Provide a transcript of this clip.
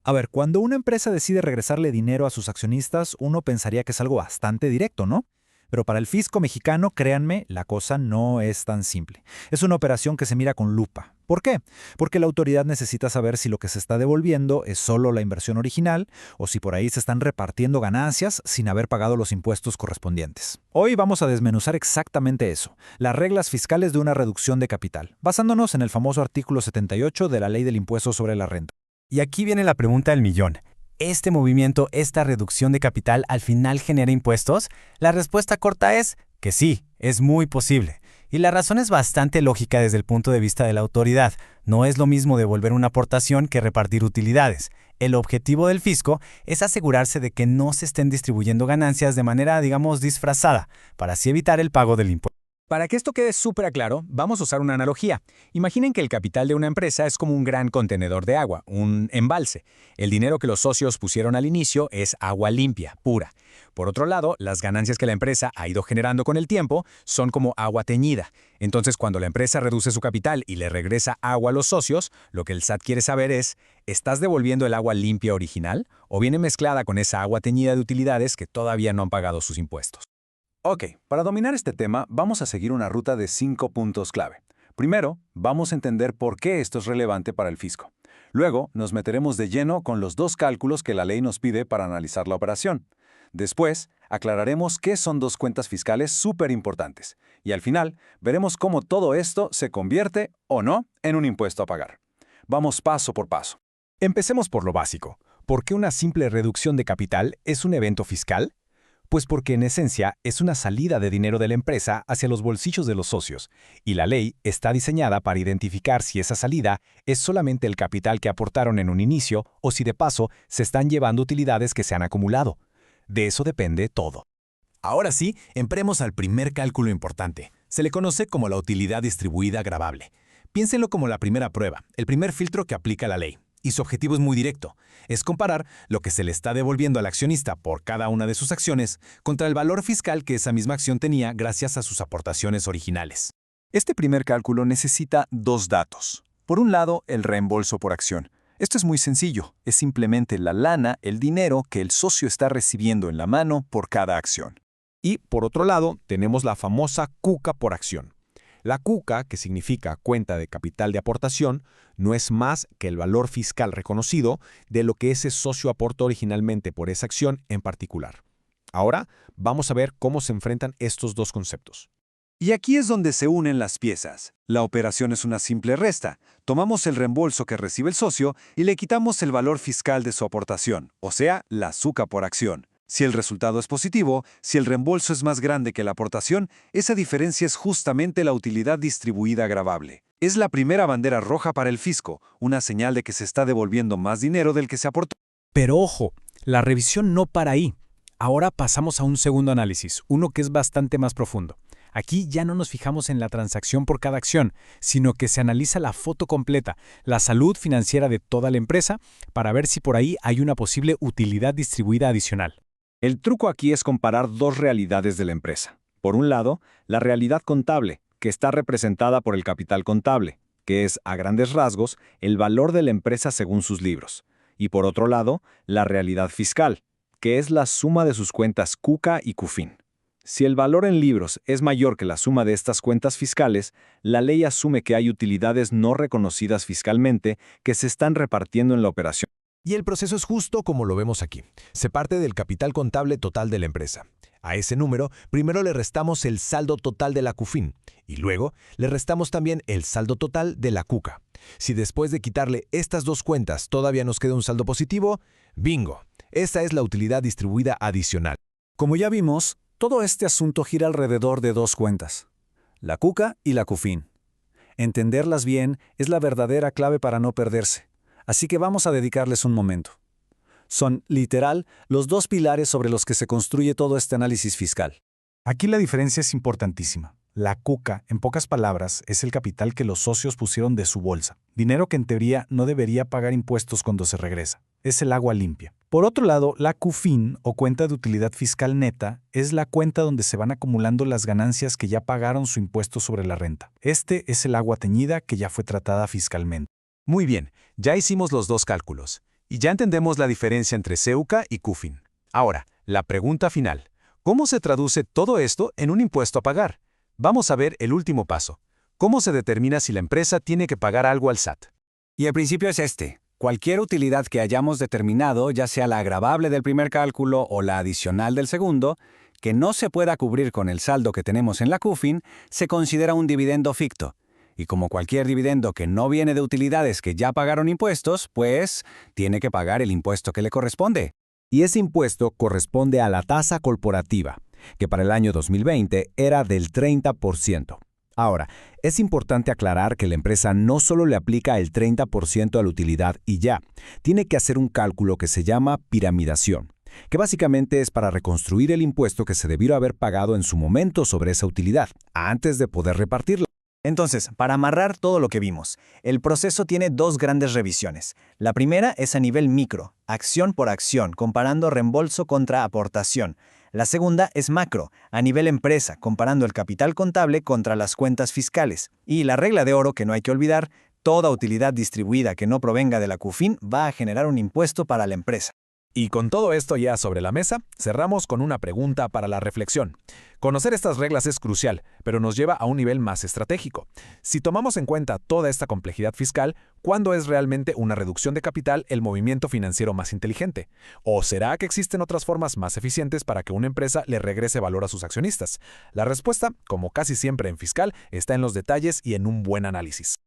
A ver, cuando una empresa decide regresarle dinero a sus accionistas, uno pensaría que es algo bastante directo, ¿no? Pero para el fisco mexicano, créanme, la cosa no es tan simple. Es una operación que se mira con lupa. ¿Por qué? Porque la autoridad necesita saber si lo que se está devolviendo es solo la inversión original o si por ahí se están repartiendo ganancias sin haber pagado los impuestos correspondientes. Hoy vamos a desmenuzar exactamente eso, las reglas fiscales de una reducción de capital, basándonos en el famoso artículo 78 de la Ley del Impuesto sobre la Renta. Y aquí viene la pregunta del millón. ¿Este movimiento, esta reducción de capital al final genera impuestos? La respuesta corta es que sí, es muy posible. Y la razón es bastante lógica desde el punto de vista de la autoridad. No es lo mismo devolver una aportación que repartir utilidades. El objetivo del fisco es asegurarse de que no se estén distribuyendo ganancias de manera, digamos, disfrazada, para así evitar el pago del impuesto. Para que esto quede súper claro, vamos a usar una analogía. Imaginen que el capital de una empresa es como un gran contenedor de agua, un embalse. El dinero que los socios pusieron al inicio es agua limpia, pura. Por otro lado, las ganancias que la empresa ha ido generando con el tiempo son como agua teñida. Entonces, cuando la empresa reduce su capital y le regresa agua a los socios, lo que el SAT quiere saber es, ¿estás devolviendo el agua limpia original o viene mezclada con esa agua teñida de utilidades que todavía no han pagado sus impuestos? Ok, para dominar este tema vamos a seguir una ruta de 5 puntos clave. Primero, vamos a entender por qué esto es relevante para el fisco. Luego, nos meteremos de lleno con los dos cálculos que la ley nos pide para analizar la operación. Después, aclararemos qué son dos cuentas fiscales súper importantes. Y al final, veremos cómo todo esto se convierte, o no, en un impuesto a pagar. Vamos paso por paso. Empecemos por lo básico. ¿Por qué una simple reducción de capital es un evento fiscal? Pues porque en esencia es una salida de dinero de la empresa hacia los bolsillos de los socios, y la ley está diseñada para identificar si esa salida es solamente el capital que aportaron en un inicio o si de paso se están llevando utilidades que se han acumulado. De eso depende todo. Ahora sí, entremos al primer cálculo importante. Se le conoce como la utilidad distribuida gravable. Piénsenlo como la primera prueba, el primer filtro que aplica la ley. Y su objetivo es muy directo, es comparar lo que se le está devolviendo al accionista por cada una de sus acciones contra el valor fiscal que esa misma acción tenía gracias a sus aportaciones originales. Este primer cálculo necesita dos datos. Por un lado, el reembolso por acción. Esto es muy sencillo, es simplemente la lana, el dinero que el socio está recibiendo en la mano por cada acción. Y por otro lado, tenemos la famosa cuca por acción. La cuca, que significa cuenta de capital de aportación, no es más que el valor fiscal reconocido de lo que ese socio aportó originalmente por esa acción en particular. Ahora vamos a ver cómo se enfrentan estos dos conceptos. Y aquí es donde se unen las piezas. La operación es una simple resta. Tomamos el reembolso que recibe el socio y le quitamos el valor fiscal de su aportación, o sea, la cuca por acción. Si el resultado es positivo, si el reembolso es más grande que la aportación, esa diferencia es justamente la utilidad distribuida gravable. Es la primera bandera roja para el fisco, una señal de que se está devolviendo más dinero del que se aportó. Pero ojo, la revisión no para ahí. Ahora pasamos a un segundo análisis, uno que es bastante más profundo. Aquí ya no nos fijamos en la transacción por cada acción, sino que se analiza la foto completa, la salud financiera de toda la empresa, para ver si por ahí hay una posible utilidad distribuida adicional. El truco aquí es comparar dos realidades de la empresa. Por un lado, la realidad contable, que está representada por el capital contable, que es, a grandes rasgos, el valor de la empresa según sus libros. Y por otro lado, la realidad fiscal, que es la suma de sus cuentas CUCA y CUFIN. Si el valor en libros es mayor que la suma de estas cuentas fiscales, la ley asume que hay utilidades no reconocidas fiscalmente que se están repartiendo en la operación. Y el proceso es justo como lo vemos aquí. Se parte del capital contable total de la empresa. A ese número, primero le restamos el saldo total de la CUFIN y luego le restamos también el saldo total de la CUCA. Si después de quitarle estas dos cuentas todavía nos queda un saldo positivo, ¡bingo! Esta es la utilidad distribuida adicional. Como ya vimos, todo este asunto gira alrededor de dos cuentas, la CUCA y la CUFIN. Entenderlas bien es la verdadera clave para no perderse. Así que vamos a dedicarles un momento. Son, literal, los dos pilares sobre los que se construye todo este análisis fiscal. Aquí la diferencia es importantísima. La cuca, en pocas palabras, es el capital que los socios pusieron de su bolsa. Dinero que en teoría no debería pagar impuestos cuando se regresa. Es el agua limpia. Por otro lado, la CUFIN, o cuenta de utilidad fiscal neta, es la cuenta donde se van acumulando las ganancias que ya pagaron su impuesto sobre la renta. Este es el agua teñida que ya fue tratada fiscalmente. Muy bien, ya hicimos los dos cálculos. Y ya entendemos la diferencia entre CEUCA y CUFIN. Ahora, la pregunta final. ¿Cómo se traduce todo esto en un impuesto a pagar? Vamos a ver el último paso. ¿Cómo se determina si la empresa tiene que pagar algo al SAT? Y el principio es este. Cualquier utilidad que hayamos determinado, ya sea la agravable del primer cálculo o la adicional del segundo, que no se pueda cubrir con el saldo que tenemos en la CUFIN, se considera un dividendo ficto. Y como cualquier dividendo que no viene de utilidades que ya pagaron impuestos, pues tiene que pagar el impuesto que le corresponde. Y ese impuesto corresponde a la tasa corporativa, que para el año 2020 era del 30%. Ahora, es importante aclarar que la empresa no solo le aplica el 30% a la utilidad y ya, tiene que hacer un cálculo que se llama piramidación, que básicamente es para reconstruir el impuesto que se debió haber pagado en su momento sobre esa utilidad, antes de poder repartirla. Entonces, para amarrar todo lo que vimos, el proceso tiene dos grandes revisiones. La primera es a nivel micro, acción por acción, comparando reembolso contra aportación. La segunda es macro, a nivel empresa, comparando el capital contable contra las cuentas fiscales. Y la regla de oro que no hay que olvidar, toda utilidad distribuida que no provenga de la CUFIN va a generar un impuesto para la empresa. Y con todo esto ya sobre la mesa, cerramos con una pregunta para la reflexión. Conocer estas reglas es crucial, pero nos lleva a un nivel más estratégico. Si tomamos en cuenta toda esta complejidad fiscal, ¿cuándo es realmente una reducción de capital el movimiento financiero más inteligente? ¿O será que existen otras formas más eficientes para que una empresa le regrese valor a sus accionistas? La respuesta, como casi siempre en fiscal, está en los detalles y en un buen análisis.